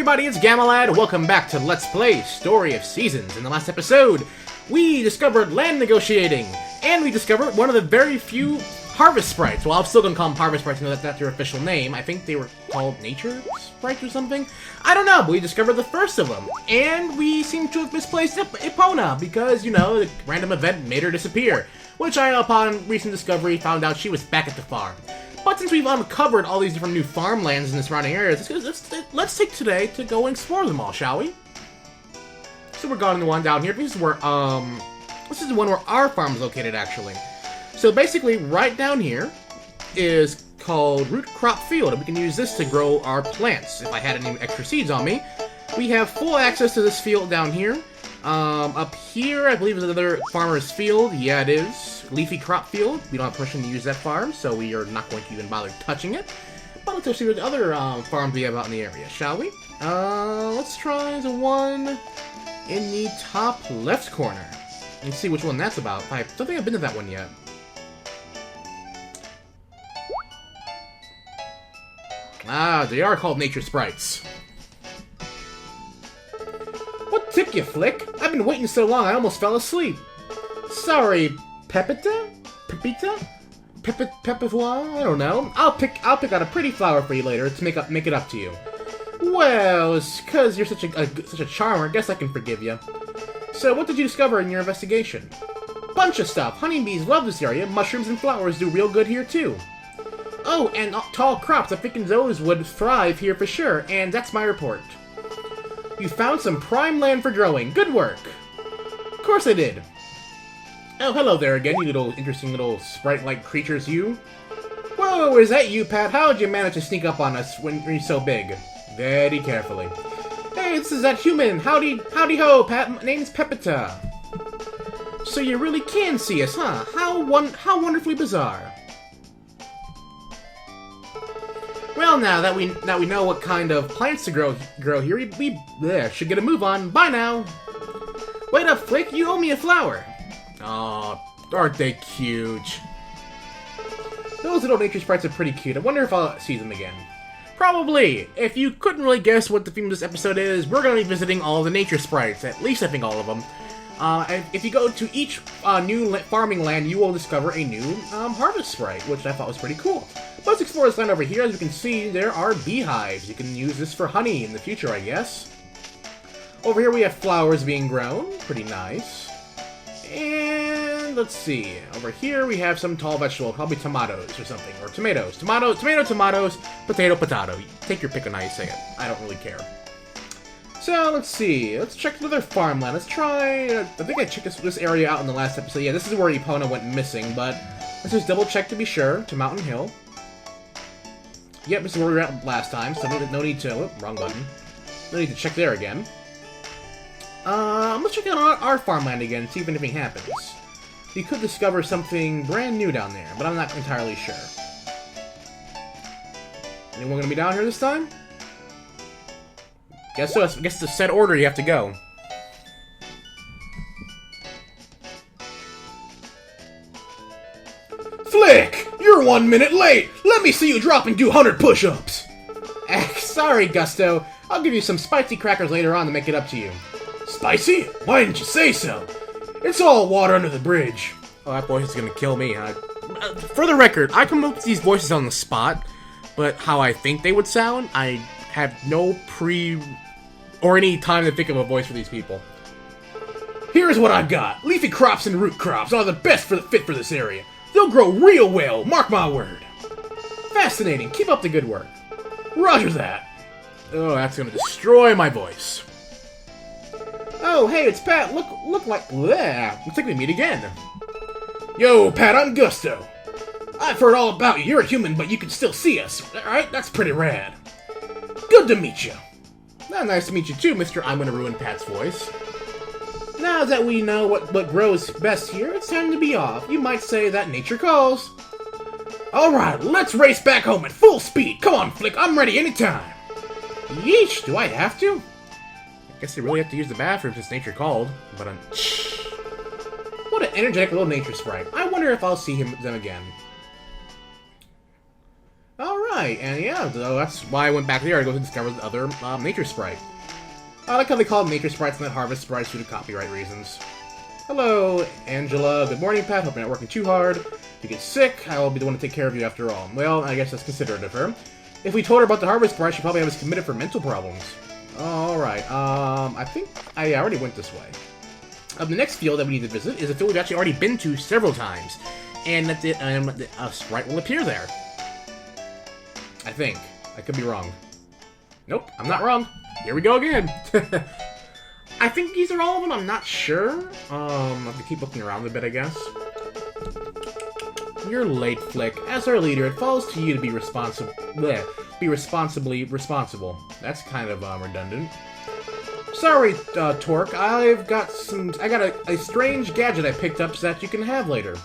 everybody, it's Gamalad. Welcome back to Let's Play Story of Seasons. In the last episode, we discovered land negotiating, and we discovered one of the very few harvest sprites. Well, I'm still gonna call them harvest sprites, because that's their official name. I think they were called nature sprites or something. I don't know, but we discovered the first of them, and we seem to have misplaced Epona, because, you know, the random event made her disappear, which I, upon recent discovery, found out she was back at the farm. But since we've uncovered all these different new farmlands in the surrounding areas, let's take today to go and explore them all, shall we? So we're going to the one down here. This is where, this is the one where our farm is located, actually. So basically, right down here is called Root Crop Field, and we can use this to grow our plants. If I had any extra seeds on me, we have full access to this field down here. Up here, I believe is another farmer's field. Yeah, it is. Leafy crop field. We don't have permission to use that farm, so we are not going to even bother touching it. But let's go see what other farms we have out in the area, shall we? Let's try the one in the top left corner. And see which one that's about. I don't think I've been to that one yet. Ah, they are called nature sprites. What took you, Flick? I've been waiting so long I almost fell asleep. Sorry, Pepita? Pepita? Pepitois? I don't know. I'll pick out a pretty flower for you later to make it up to you. Well, it's 'cause you're such a charmer, I guess I can forgive you. So, what did you discover in your investigation? Bunch of stuff. Honeybees love this area. Mushrooms and flowers do real good here too. Oh, and tall crops. I'm thinking those would thrive here for sure. And that's my report. You found some prime land for growing. Good work. Of course I did. Oh, hello there again, you little interesting little sprite-like creatures, you. Whoa, is that you, Pat? How'd you manage to sneak up on us when you're so big? Very carefully. Hey, this is that human. Howdy ho, Pat. My name's Pepita. So you really can see us, huh? How wonderfully bizarre. Well, now that we know what kind of plants to grow here, we should get a move on. Bye now. Wait up, Flick. You owe me a flower. Aw, aren't they cute? Those little nature sprites are pretty cute. I wonder if I'll see them again. Probably. If you couldn't really guess what the theme of this episode is, we're going to be visiting all the nature sprites. At least I think all of them. If you go to each new farming land, you will discover a new harvest sprite, which I thought was pretty cool. Let's explore this land over here. As you can see, there are beehives. You can use this for honey in the future, I guess. Over here we have flowers being grown. Pretty nice. And let's see. Over here we have some tall vegetables, probably tomatoes or something. Or tomatoes. Tomatoes, potato, potato. Take your pick on how you say it. I don't really care. So, let's see. Let's check another farmland. Let's try... I think I checked this area out in the last episode. Yeah, this is where Epona went missing, but let's just double check to be sure. To Mountain Hill. Yep, this is where we were at last time, so no need to... Oh, wrong button. No need to check there again. Let's check out our farmland again, see if anything happens. You could discover something brand new down there, but I'm not entirely sure. Anyone gonna be down here this time? Guess so. I guess it's a set order you have to go. Flick! You're 1 minute late! Let me see you drop and do 100 push-ups! Sorry, Gusto. I'll give you some spicy crackers later on to make it up to you. Spicy? Why didn't you say so? It's all water under the bridge. Oh, that voice is gonna kill me, huh? For the record, I come up with these voices on the spot, but how I think they would sound, I have no or any time to think of a voice for these people. Here's what I've got. Leafy crops and root crops are the best fit for this area. They'll grow real well, mark my word. Fascinating. Keep up the good work. Roger that. Oh, that's gonna destroy my voice. Oh, hey, it's Pat. Look like... Bleh. Looks like we meet again. Yo, Pat, I'm Gusto. I've heard all about you. You're a human, but you can still see us. Alright, that's pretty rad. Good to meet you. Well, nice to meet you too, Mr. I'm gonna ruin Pat's voice. Now that we know what grows best here, it's time to be off. You might say that nature calls. Alright, let's race back home at full speed. Come on, Flick, I'm ready anytime. Yeesh, do I have to? I guess they really have to use the bathroom since nature called. But what an energetic little nature sprite. I wonder if I'll see them again. Alright. Alright, and yeah, so that's why I went back there to go discover the other nature sprite. I like how they call them nature sprites and not harvest sprites due to copyright reasons. Hello, Angela. Good morning, Pat. Hope you're not working too hard. If you get sick, I will be the one to take care of you after all. Well, I guess that's considerate of her. If we told her about the harvest sprite, she'd probably have us committed for mental problems. Alright, I think I already went this way. The next field that we need to visit is a field we've actually already been to several times. And that a sprite will appear there. I think. I could be wrong. Nope, I'm not wrong. Here we go again. I think these are all of them, I'm not sure. I'll have to keep looking around a bit, I guess. You're late, Flick. As our leader, it falls to you to be responsibly responsible. That's kind of redundant. Sorry, Torque. I got a strange gadget I picked up so that you can have later.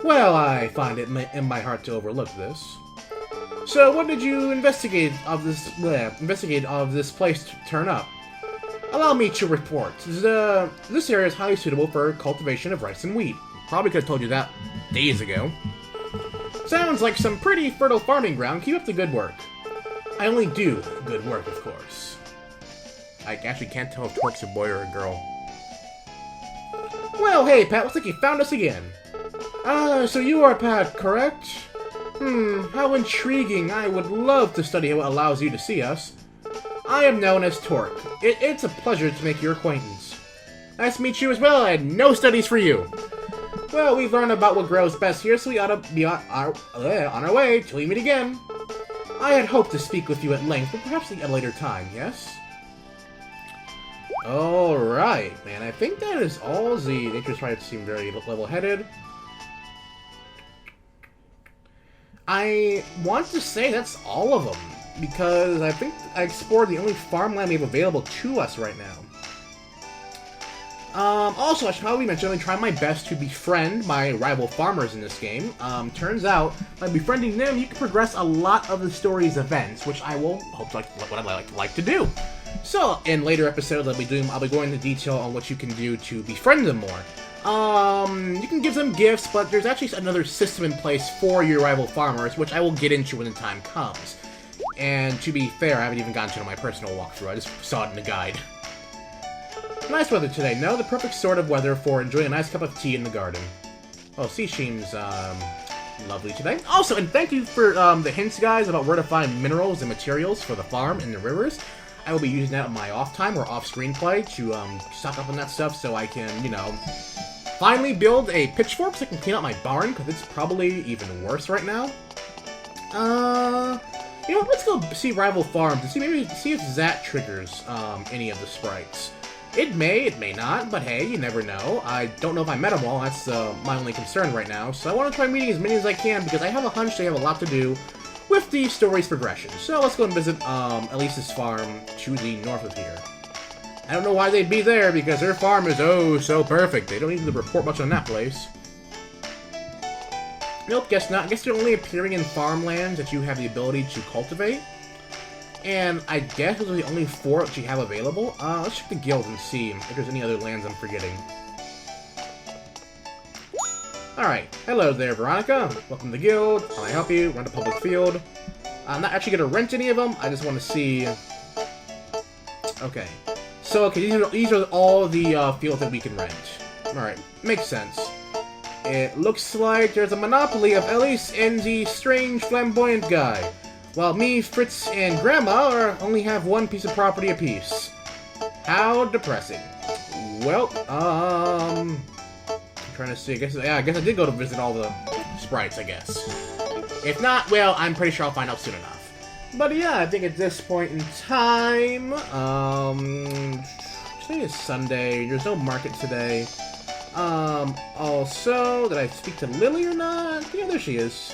Well, I find it in my heart to overlook this. So, what did you investigate of this place to turn up? Allow me to report. This area is highly suitable for cultivation of rice and wheat. Probably could have told you that days ago. Sounds like some pretty fertile farming ground. Keep up the good work. I only do good work, of course. I actually can't tell if Torque's a boy or a girl. Well, hey, Pat, looks like you found us again. So you are Pat, correct? How intriguing. I would love to study what allows you to see us. I am known as Torque. It's a pleasure to make your acquaintance. Nice to meet you as well. I had no studies for you. Well, we've learned about what grows best here, so we ought to be on our way till we meet again. I had hoped to speak with you at length, but perhaps at a later time, yes? Alright, man. I think that is all. The nature sprites seem very level-headed. I want to say that's all of them, because I think I explored the only farmland we have available to us right now. Also, I should probably mention I'm trying my best to befriend my rival farmers in this game. Turns out, by befriending them, you can progress a lot of the story's events, which I will hope what I'd like to do. So, in later episodes, I'll be going into detail on what you can do to befriend them more. You can give them gifts, but there's actually another system in place for your rival farmers, which I will get into when the time comes. And to be fair, I haven't even gotten to my personal walkthrough, I just saw it in the guide. Nice weather today, no? The perfect sort of weather for enjoying a nice cup of tea in the garden. Oh, sea seems, lovely today. Also, and thank you for, the hints, guys, about where to find minerals and materials for the farm and the rivers. I will be using that on my off time or off-screen play to, stock up on that stuff so I can, you know, finally build a pitchfork so I can clean out my barn, because it's probably even worse right now. You know, let's go see Rival Farms and see if that triggers, any of the sprites. It may not, but hey, you never know. I don't know if I met them all, that's my only concern right now. So I want to try meeting as many as I can, because I have a hunch they have a lot to do with the story's progression. So let's go and visit Elise's farm to the north of here. I don't know why they'd be there, because her farm is oh so perfect. They don't need to report much on that place. Nope, guess not. I guess they're only appearing in farmlands that you have the ability to cultivate. And I guess those are the only 4 that you have available. Let's check the guild and see if there's any other lands I'm forgetting. Alright, hello there, Veronica. Welcome to the guild. How can I help you? Rent a public field. I'm not actually going to rent any of them. I just want to see... Okay. So, okay, these are all the fields that we can rent. Alright, makes sense. It looks like there's a monopoly of Elise and the strange flamboyant guy. While me, Fritz, and Grandma only have 1 piece of property apiece. How depressing. Well, I'm trying to see. I guess I did go to visit all the sprites, I guess. If not, well, I'm pretty sure I'll find out soon enough. But yeah, I think at this point in time, today is Sunday. There's no market today. Also, did I speak to Lily or not? Yeah, there she is.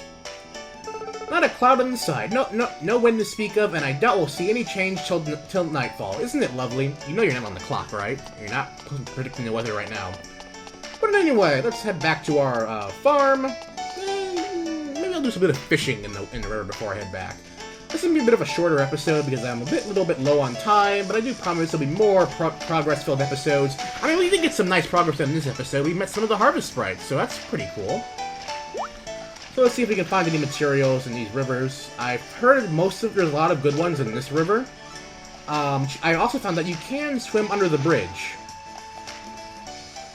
Not a cloud on the side. No wind to speak of, and I doubt we'll see any change till nightfall. Isn't it lovely? You know you're not on the clock, right? You're not predicting the weather right now. But anyway, let's head back to our farm. Maybe I'll do some bit of fishing in the river before I head back. This is going to be a bit of a shorter episode because I'm a little bit low on time, but I do promise there'll be more progress-filled episodes. I mean, we did get some nice progress in this episode. We met some of the harvest sprites, so that's pretty cool. So let's see if we can find any materials in these rivers. I've heard there's a lot of good ones in this river. I also found that you can swim under the bridge,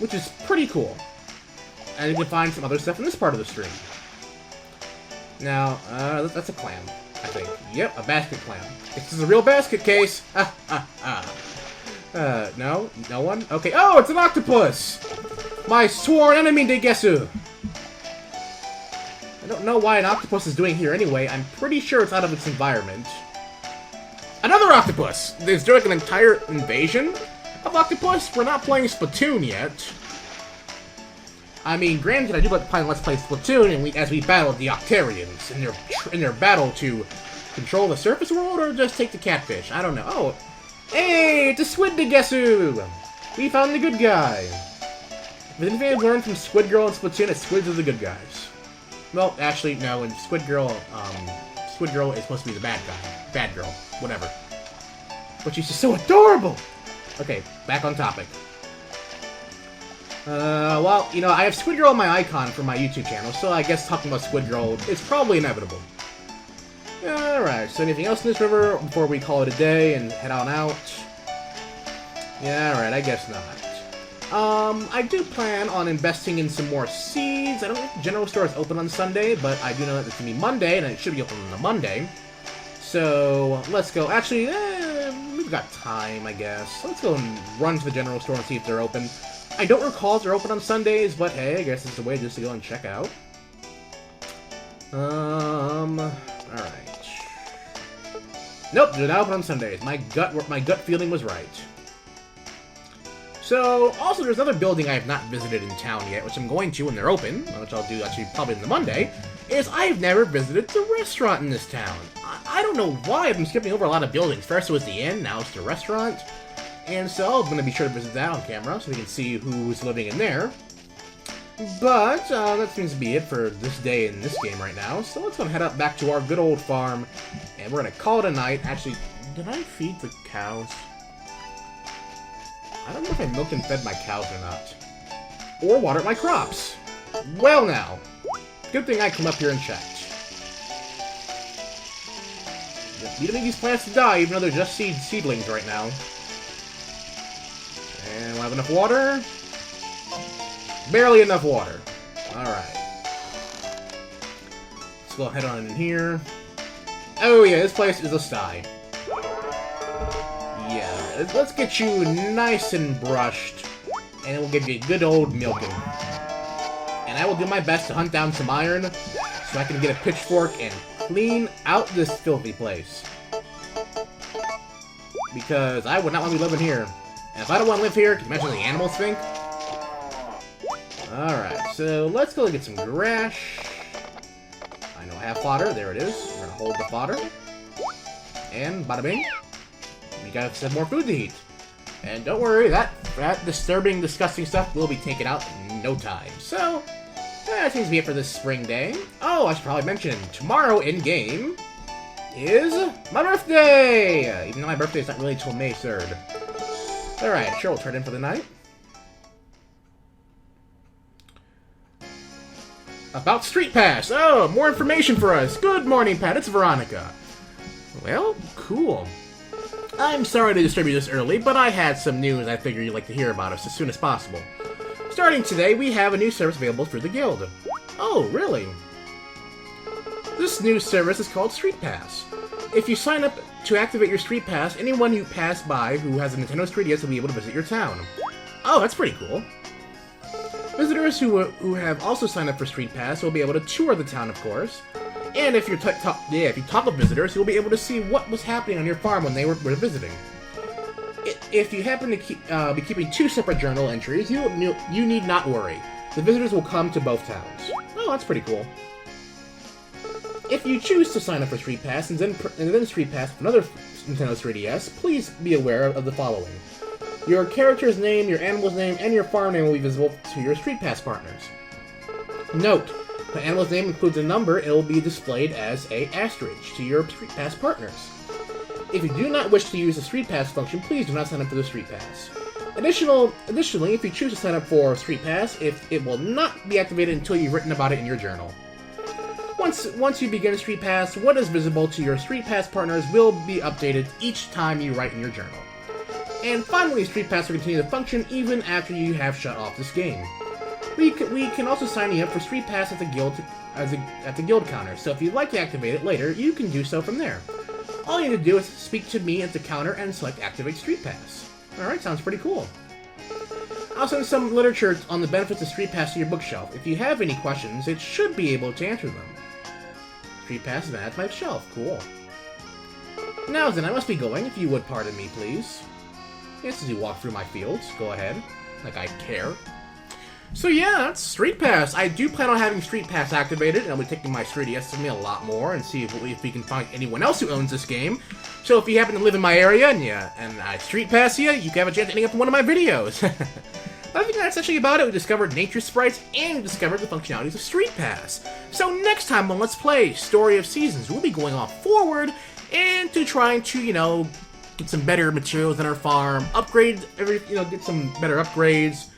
which is pretty cool. And you can find some other stuff in this part of the stream. Now, that's a clam, I think. Yep, a basket clam. This is a real basket case! No? No one? Okay. Oh, it's an octopus! My sworn enemy, Degesu! I don't know why an octopus is doing here anyway. I'm pretty sure it's out of its environment. Another octopus! There's doing an entire invasion of octopus? We're not playing Splatoon yet. I mean, granted, I do like to play Let's Play Splatoon, and as we battle the Octarians in their battle to control the surface world, or just take the catfish. I don't know. Oh, hey, it's a squid Degesu! We found the good guy. If anything I've learned from Squid Girl and Splatoon, it's squids are the good guys. Well, actually, no, in Squid Girl is supposed to be the bad guy. Bad girl. Whatever. But she's just so adorable! Okay, back on topic. Well, you know, I have Squid Girl on my icon for my YouTube channel, so I guess talking about Squid Girl is probably inevitable. Alright, so anything else in this river before we call it a day and head on out? Yeah, alright, I guess not. I do plan on investing in some more seeds. I don't think the general store is open on Sunday, but I do know that it's going to be Monday, and it should be open on the Monday. So, let's go. Actually, we've got time, I guess. Let's go and run to the general store and see if they're open. I don't recall if they're open on Sundays, but hey, I guess it's a way just to go and check out. Alright. Nope, they're not open on Sundays. My gut feeling was right. So, also there's another building I have not visited in town yet, which I'm going to when they're open, which I'll do actually probably on the Monday, is I've never visited the restaurant in this town. I don't know why I've been skipping over a lot of buildings. First it was the inn, now it's the restaurant. And so I'm going to be sure to visit that on camera so we can see who's living in there. But that seems to be it for this day in this game right now. So let's go and head up back to our good old farm, and we're going to call it a night. Actually, did I feed the cows? I don't know if I milked and fed my cows or not. Or watered my crops. Well now. Good thing I come up here and checked. We don't need these plants to die, even though they're just seedlings right now. And we'll have enough water. Barely enough water. Alright. Let's go head on in here. Oh yeah, this place is a sty. Yeah, let's get you nice and brushed, and we'll give you a good old milking. And I will do my best to hunt down some iron, so I can get a pitchfork and clean out this filthy place. Because I would not want to be living here. And if I don't want to live here, can you imagine what the animals think? Alright, so let's go get some grass. I know I have fodder, there it is. We're gonna hold the fodder. And bada bing. We got some more food to eat. And don't worry, that disturbing, disgusting stuff will be taken out in no time. So, that seems to be it for this spring day. Oh, I should probably mention, tomorrow in-game is my birthday! Even though my birthday is not really until May 3rd. Alright, sure, we'll turn in for the night. About Street Pass! Oh, more information for us! Good morning, Pat, it's Veronica. Well, cool. I'm sorry to disturb you this early, but I had some news I figured you'd like to hear about us as soon as possible. Starting today, we have a new service available through the guild. Oh, really? This new service is called Street Pass. If you sign up to activate your Street Pass, anyone who passed by who has a Nintendo 3DS will be able to visit your town. Oh, that's pretty cool. Visitors who have also signed up for Street Pass will be able to tour the town, of course. And if you talk with visitors, you'll be able to see what was happening on your farm when they were visiting. If you happen to be keeping two separate journal entries, you need not worry. The visitors will come to both towns. Oh, that's pretty cool. If you choose to sign up for Street Pass and then Street Pass with another Nintendo 3DS, please be aware of the following. Your character's name, your animal's name, and your farm name will be visible to your Street Pass partners. Note, if the animal's name includes a number, it will be displayed as a asterisk to your Street Pass partners. If you do not wish to use the Street Pass function, please do not sign up for the Street Pass. Additionally, if you choose to sign up for Street Pass, it will not be activated until you've written about it in your journal. once you begin Street Pass, what is visible to your Street Pass partners will be updated each time you write in your journal. And finally, Street Pass will continue to function even after you have shut off this game. We can also sign you up for Street Pass at the guild counter, so if you'd like to activate it later, you can do so from there. All you need to do is speak to me at the counter and select Activate Street Pass. Alright, sounds pretty cool. I'll send some literature on the benefits of Street Pass to your bookshelf. If you have any questions, it should be able to answer them. Street Pass is at my shelf. Cool. Now then, I must be going, if you would pardon me, please. Yes, as you walk through my fields, go ahead. Like I care. So yeah, that's Street Pass. I do plan on having Street Pass activated, and I'll be taking my 3DS with me a lot more, and see if we can find anyone else who owns this game. So if you happen to live in my area, and I Street Pass you, you can have a chance to ending up in one of my videos. But I think that's actually about it. We discovered nature sprites, and we discovered the functionalities of Street Pass. So next time on Let's Play Story of Seasons, we'll be going off forward, and trying to, get some better materials in our farm, upgrade get some better upgrades,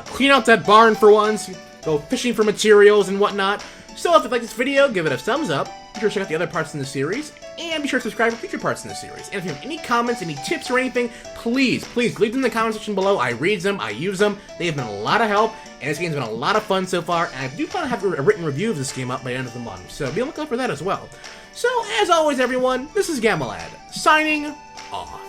clean out that barn for once, go fishing for materials and whatnot. So if you like this video, give it a thumbs up, be sure to check out the other parts in the series, and be sure to subscribe for future parts in the series. And if you have any comments, any tips or anything, please leave them in the comment section below. I read them, I use them, they have been a lot of help, and this game's been a lot of fun so far, and I do plan to have a written review of this game up by the end of the month, so be on the lookout for that as well. So, as always everyone, this is Gamalad, signing off.